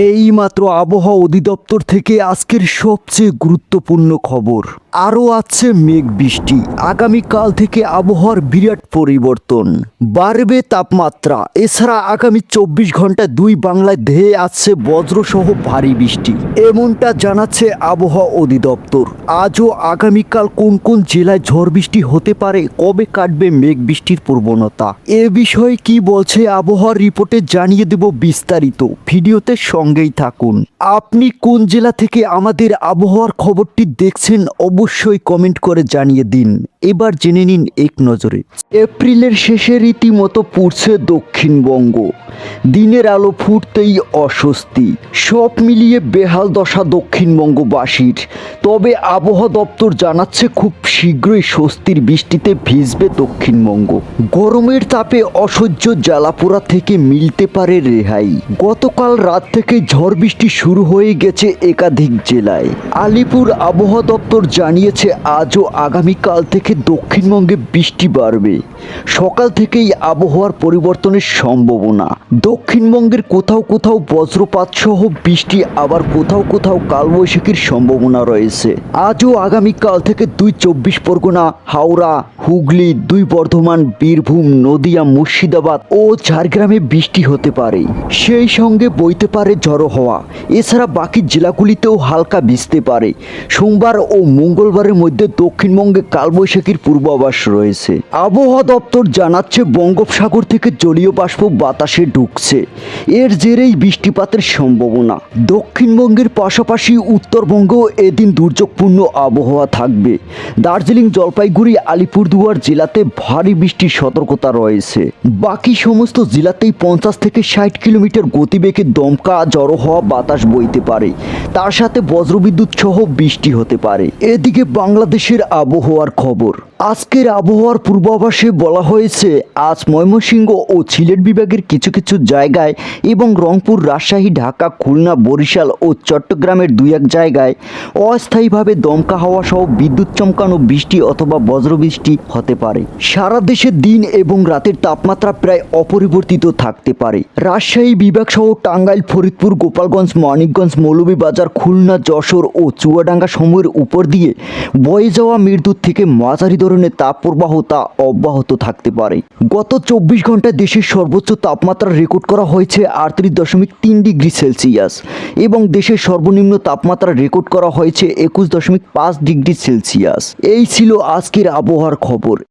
এইমাত্র আবহাওয়া অধিদপ্তর থেকে আজকের সবচেয়ে গুরুত্বপূর্ণ খবর। আরও আছে মেঘ বৃষ্টি। আগামীকাল থেকে আবহাওয়ার বিরাট পরিবর্তন, বাড়বে তাপমাত্রা। এছাড়া আগামী 24 ঘন্টায় দুই বাংলায় ধেয়ে আসছে বজ্রসহ ভারী বৃষ্টি, এমনটা জানাচ্ছে আবহাওয়া অধিদপ্তর। আজও আগামীকাল কোন কোন জেলায় ঝড় বৃষ্টি হতে পারে, কবে কাটবে মেঘ বৃষ্টির প্রবণতা, এ বিষয়ে কি বলছে আবহাওয়ার রিপোর্টে জানিয়ে দেব বিস্তারিত। ভিডিওতে সঙ্গেই থাকুন। আপনি কোন জেলা থেকে আমাদের আবহাওয়ার খবরটি দেখছেন অবশ্যই কমেন্ট করে জানিয়ে দিন। এবার জেনে নিন এক নজরে। এপ্রিলের শেষে রীতিমতো পুড়ছে দক্ষিণবঙ্গ। দিনের আলো ফুটতেই অস্বস্তি, সব মিলিয়ে বেহাল দশা দক্ষিণবঙ্গবাসীর। তবে আবহাওয়া দপ্তর জানাচ্ছে খুব শীঘ্রই স্বস্তির বৃষ্টিতে ভিজবে দক্ষিণবঙ্গ। গরমের তাপে অসহ্য জ্বালাপোড়া থেকে মিলতে পারে রেহাই। গতকাল রাত থেকে ঝড় বৃষ্টি শুরু হয়ে গেছে একাধিক জেলায়। আলিপুর আবহাওয়া দপ্তর জানিয়েছে আজও আগামীকাল থেকে দক্ষিণবঙ্গে বৃষ্টি বাড়বে। সকাল থেকেই আবহাওয়ার পরিবর্তনের সম্ভাবনা। দক্ষিণবঙ্গের কোথাও কোথাও বজ্রপাত সহ বৃষ্টি, আবার কোথাও কোথাও কালবৈশাখীর সম্ভাবনা রয়েছে। আজও আগামীকাল থেকে 24 পরগনা, হাওড়া, হুগলি, বর্ধমান, বীরভূম, নদিয়া, মুর্শিদাবাদ ও ঝাড়গ্রামে বৃষ্টি হতে পারে। সেই সঙ্গে বইতে পারে ঝড়ো হাওয়া। এছাড়া বাকি জেলাগুলিতেও হালকা ভিজতে পারে। সোমবার ও মঙ্গলবারের মধ্যে দক্ষিণবঙ্গে কালবৈশাখীর পূর্বাভাস রয়েছে। আবহাওয়া দপ্তর জানাচ্ছে বঙ্গোপসাগর থেকে জলীয় বাষ্প বাতাসে ঢুকছে, এর জেরেই বৃষ্টিপাতের সম্ভাবনা। দক্ষিণবঙ্গের পাশাপাশি উত্তরবঙ্গেও এদিন দুর্যোগপূর্ণ আবহাওয়া থাকবে। দার্জিলিং, জলপাইগুড়ি, আলিপুরদুয়ার জেলাতে ভারী বৃষ্টির সতর্কতা রয়েছে। বাকি সমস্ত জেলাতেই 50 থেকে 60 কিলোমিটার গতিবেগে দমকা ঝড়ো হওয়া বাতাস বইতে পারে। তার সাথে বজ্রবিদ্যুৎ সহ বৃষ্টি হতে পারে। এদিকে বাংলাদেশের আবহাওয়ার খবর। আজকের আবহাওয়ার পূর্বাভাসে বলা হয়েছে, আজ ময়মনসিংহ ও সিলেট বিভাগের কিছু কিছু জায়গায় এবং রংপুর, রাজশাহী, ঢাকা, খুলনা, বরিশাল ও চট্টগ্রামের 2-1 জায়গায় অস্থায়ীভাবে দমকা হাওয়া সহ বিদ্যুৎ চমকানো বৃষ্টি অথবা বজ্রবৃষ্টি হতে পারে। সারা দেশে দিন এবং রাতের তাপমাত্রা প্রায় অপরিবর্তিত থাকতে পারে। রাজশাহী বিভাগ সহ টাঙ্গাইল, ফরিদপুর, গোপালগঞ্জ, মানিকগঞ্জ, মৌলভীবাজার, খুলনা, যশোর ও চুয়াডাঙ্গা সমূহের উপর দিয়ে বয়ে যাওয়া মৃদু থেকে মাঝারি ধরনের তাপপ্রবাহ তা অব্যাহত থাকতে পারে। গত 24 ঘন্টায় দেশের সর্বোচ্চ তাপমাত্রা রেকর্ড করা হয়েছে 38.3 ডিগ্রি সেলসিয়াস এবং দেশের সর্বনিম্ন তাপমাত্রা রেকর্ড করা হয়েছে 21.5 ডিগ্রি সেলসিয়াস। এই ছিল আজকের আবহাওয়ার খবর।